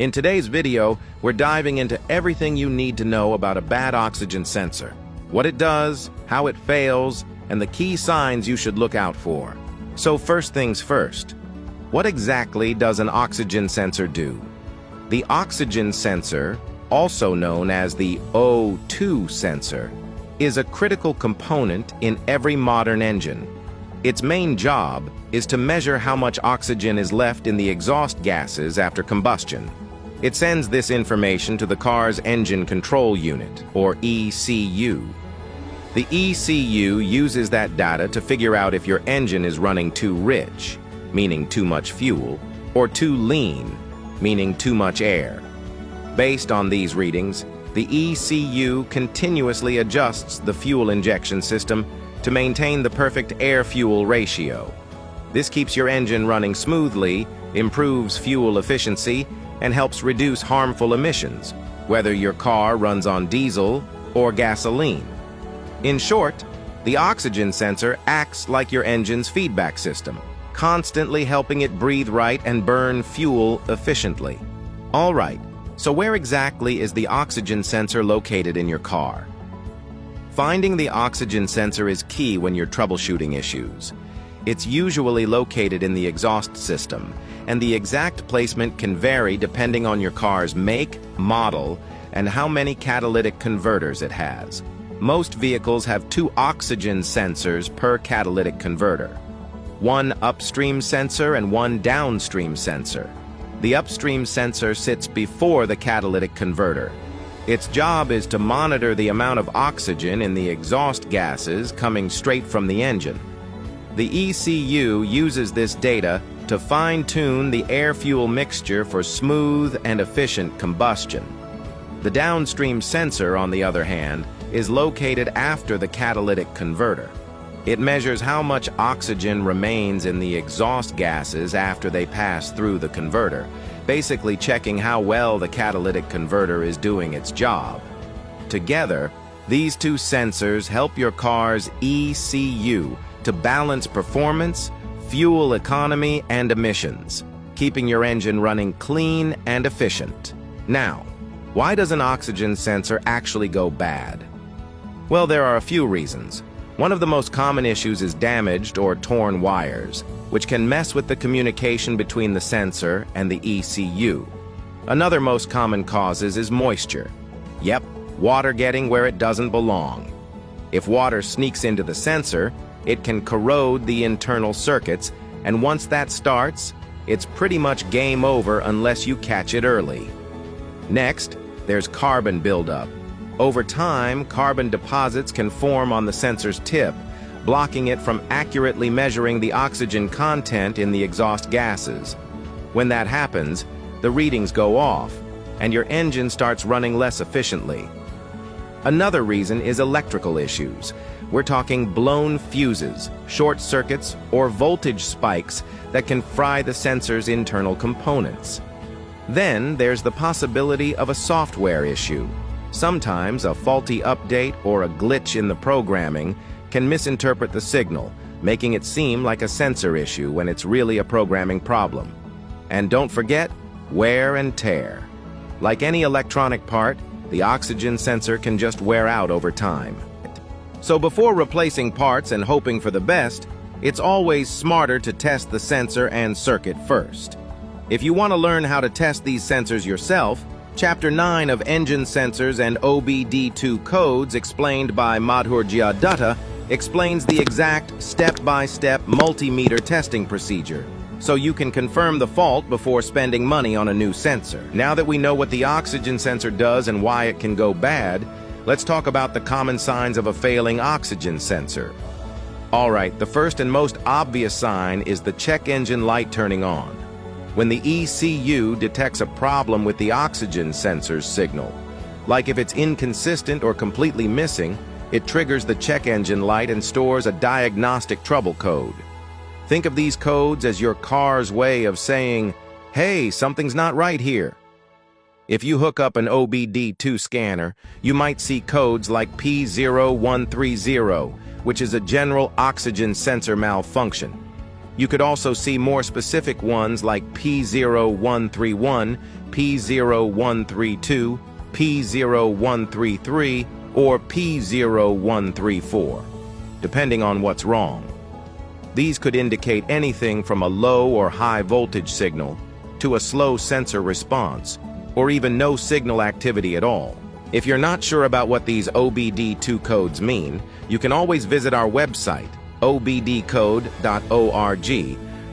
In today's video, we're diving into everything you need to know about a bad oxygen sensor, what it does, how it fails, and the key signs you should look out for. So first things first, what exactly does an oxygen sensor do? The oxygen sensor, also known as the O2 sensor, is a critical component in every modern engine. Its main job is to measure how much oxygen is left in the exhaust gases after combustion. It sends this information to the car's engine control unit, or ECU. The ECU uses that data to figure out if your engine is running too rich, meaning too much fuel, or too lean, meaning too much air. Based on these readings, the ECU continuously adjusts the fuel injection system to maintain the perfect air-fuel ratio. This keeps your engine running smoothly, improves fuel efficiency, and helps reduce harmful emissions, whether your car runs on diesel or gasoline. In short, the oxygen sensor acts like your engine's feedback system, constantly helping it breathe right and burn fuel efficiently. All right, so where exactly is the oxygen sensor located in your car? Finding the oxygen sensor is key when you're troubleshooting issues. It's usually located in the exhaust system, and the exact placement can vary depending on your car's make, model, and how many catalytic converters it has. Most vehicles have 2 oxygen sensors per catalytic converter, 1 upstream sensor and 1 downstream sensor. The upstream sensor sits before the catalytic converter. Its job is to monitor the amount of oxygen in the exhaust gases coming straight from the engine. The ECU uses this data to fine-tune the air-fuel mixture for smooth and efficient combustion. The downstream sensor, on the other hand, is located after the catalytic converter. It measures how much oxygen remains in the exhaust gases after they pass through the converter, basically checking how well the catalytic converter is doing its job. Together, these 2 sensors help your car's ECU to balance performance, fuel economy, and emissions, keeping your engine running clean and efficient. Now, why does an oxygen sensor actually go bad? Well, there are a few reasons. One of the most common issues is damaged or torn wires, which can mess with the communication between the sensor and the ECU. Another most common causes is moisture. Yep, water getting where it doesn't belong. If water sneaks into the sensor, it can corrode the internal circuits, and once that starts, it's pretty much game over unless you catch it early. Next, there's carbon buildup. Over time, carbon deposits can form on the sensor's tip, blocking it from accurately measuring the oxygen content in the exhaust gases. When that happens, the readings go off, and your engine starts running less efficiently. Another reason is electrical issues. We're talking blown fuses, short circuits, or voltage spikes that can fry the sensor's internal components. Then there's the possibility of a software issue. Sometimes a faulty update or a glitch in the programming can misinterpret the signal, making it seem like a sensor issue when it's really a programming problem. And don't forget, wear and tear. Like any electronic part, the oxygen sensor can just wear out over time. So before replacing parts and hoping for the best, it's always smarter to test the sensor and circuit first. If you want to learn how to test these sensors yourself, Chapter 9 of Engine Sensors and OBD2 Codes, explained by Madhur Jiadatta, explains the exact step-by-step multimeter testing procedure, so you can confirm the fault before spending money on a new sensor. Now that we know what the oxygen sensor does and why it can go bad, let's talk about the common signs of a failing oxygen sensor. All right, the first and most obvious sign is the check engine light turning on. When the ECU detects a problem with the oxygen sensor's signal, like if it's inconsistent or completely missing, it triggers the check engine light and stores a diagnostic trouble code. Think of these codes as your car's way of saying, hey, something's not right here. If you hook up an OBD2 scanner, you might see codes like P0130, which is a general oxygen sensor malfunction. You could also see more specific ones like P0131, P0132, P0133, or P0134, depending on what's wrong. These could indicate anything from a low or high voltage signal to a slow sensor response, or even no signal activity at all. If you're not sure about what these OBD2 codes mean, you can always visit our website, obdcode.org,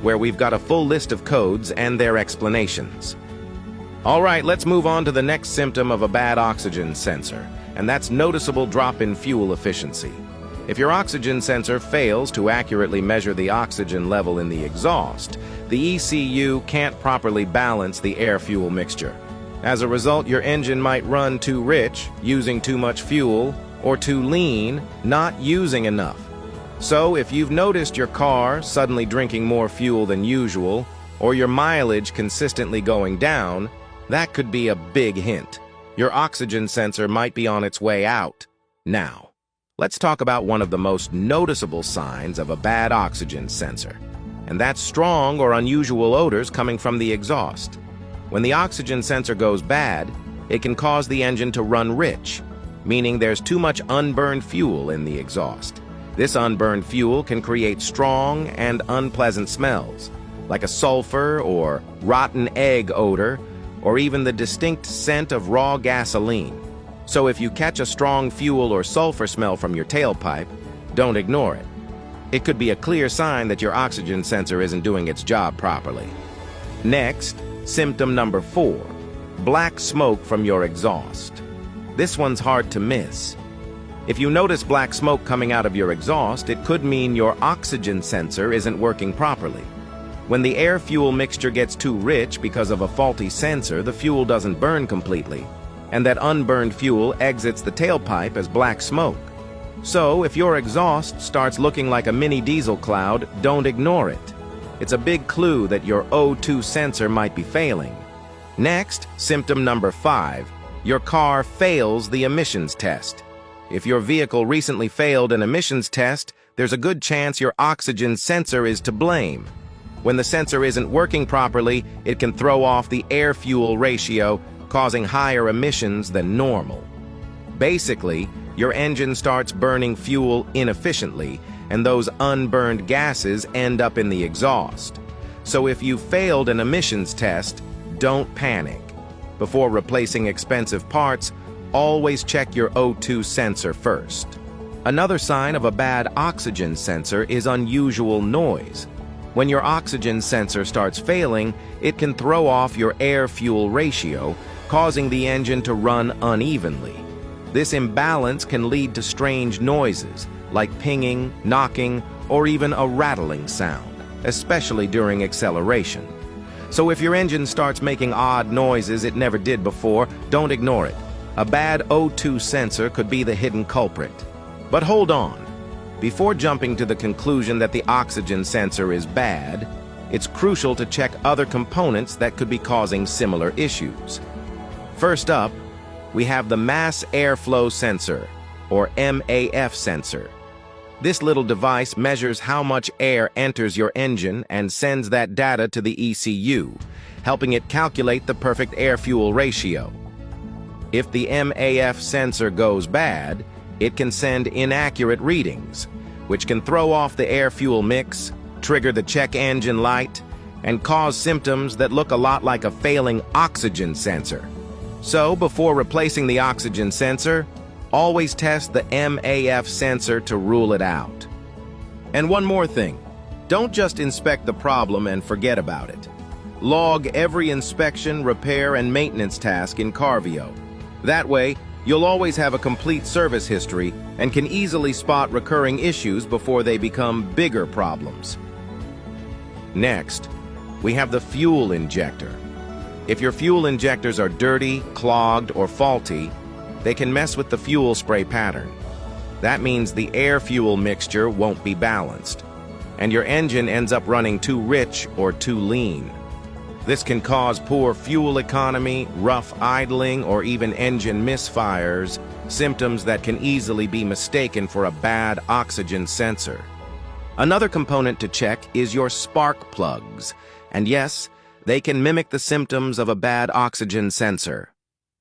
where we've got a full list of codes and their explanations. All right, let's move on to the next symptom of a bad oxygen sensor, and that's noticeable drop in fuel efficiency. If your oxygen sensor fails to accurately measure the oxygen level in the exhaust, the ECU can't properly balance the air-fuel mixture. As a result, your engine might run too rich, using too much fuel, or too lean, not using enough. So, if you've noticed your car suddenly drinking more fuel than usual, or your mileage consistently going down, that could be a big hint. Your oxygen sensor might be on its way out. Now, let's talk about one of the most noticeable signs of a bad oxygen sensor, and that's strong or unusual odors coming from the exhaust. When the oxygen sensor goes bad, it can cause the engine to run rich, meaning there's too much unburned fuel in the exhaust. This unburned fuel can create strong and unpleasant smells, like a sulfur or rotten egg odor, or even the distinct scent of raw gasoline. So if you catch a strong fuel or sulfur smell from your tailpipe, don't ignore it. It could be a clear sign that your oxygen sensor isn't doing its job properly. Next, symptom number 4, black smoke from your exhaust. This one's hard to miss. If you notice black smoke coming out of your exhaust, it could mean your oxygen sensor isn't working properly. When the air-fuel mixture gets too rich because of a faulty sensor, the fuel doesn't burn completely, and that unburned fuel exits the tailpipe as black smoke. So, if your exhaust starts looking like a mini diesel cloud, don't ignore it. It's a big clue that your O2 sensor might be failing. Next, symptom number 5, your car fails the emissions test. If your vehicle recently failed an emissions test, there's a good chance your oxygen sensor is to blame. When the sensor isn't working properly, it can throw off the air-fuel ratio, causing higher emissions than normal. Basically, your engine starts burning fuel inefficiently, and those unburned gases end up in the exhaust. So if you failed an emissions test, don't panic. Before replacing expensive parts, always check your O2 sensor first. Another sign of a bad oxygen sensor is unusual noise. When your oxygen sensor starts failing, it can throw off your air-fuel ratio, causing the engine to run unevenly. This imbalance can lead to strange noises, like pinging, knocking, or even a rattling sound, especially during acceleration. So if your engine starts making odd noises it never did before, don't ignore it. A bad O2 sensor could be the hidden culprit. But hold on. Before jumping to the conclusion that the oxygen sensor is bad, it's crucial to check other components that could be causing similar issues. First up, we have the mass airflow sensor, or MAF sensor. This little device measures how much air enters your engine and sends that data to the ECU, helping it calculate the perfect air-fuel ratio. If the MAF sensor goes bad, it can send inaccurate readings, which can throw off the air-fuel mix, trigger the check engine light, and cause symptoms that look a lot like a failing oxygen sensor. So, before replacing the oxygen sensor, always test the MAF sensor to rule it out. And one more thing, don't just inspect the problem and forget about it. Log every inspection, repair, and maintenance task in Carvio. That way, you'll always have a complete service history and can easily spot recurring issues before they become bigger problems. Next, we have the fuel injector. If your fuel injectors are dirty, clogged, or faulty, they can mess with the fuel spray pattern. That means the air-fuel mixture won't be balanced, and your engine ends up running too rich or too lean. This can cause poor fuel economy, rough idling, or even engine misfires, symptoms that can easily be mistaken for a bad oxygen sensor. Another component to check is your spark plugs. And yes, they can mimic the symptoms of a bad oxygen sensor.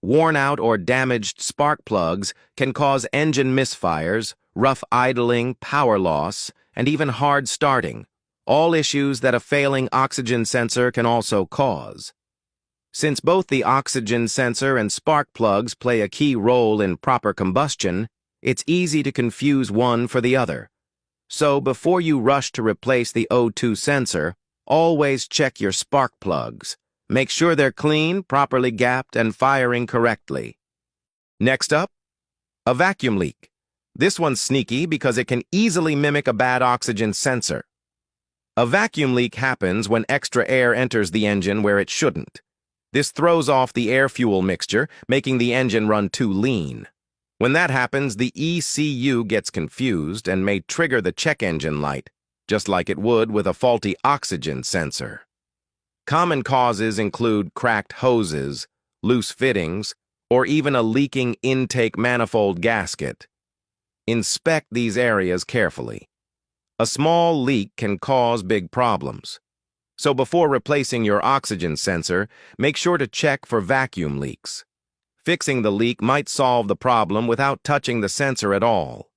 Worn out or damaged spark plugs can cause engine misfires, rough idling, power loss, and even hard starting, all issues that a failing oxygen sensor can also cause. Since both the oxygen sensor and spark plugs play a key role in proper combustion, it's easy to confuse one for the other. So before you rush to replace the O2 sensor, always check your spark plugs. Make sure they're clean, properly gapped, and firing correctly. Next up, a vacuum leak. This one's sneaky because it can easily mimic a bad oxygen sensor. A vacuum leak happens when extra air enters the engine where it shouldn't. This throws off the air-fuel mixture, making the engine run too lean. When that happens, the ECU gets confused and may trigger the check engine light, just like it would with a faulty oxygen sensor. Common causes include cracked hoses, loose fittings, or even a leaking intake manifold gasket. Inspect these areas carefully. A small leak can cause big problems. So before replacing your oxygen sensor, make sure to check for vacuum leaks. Fixing the leak might solve the problem without touching the sensor at all.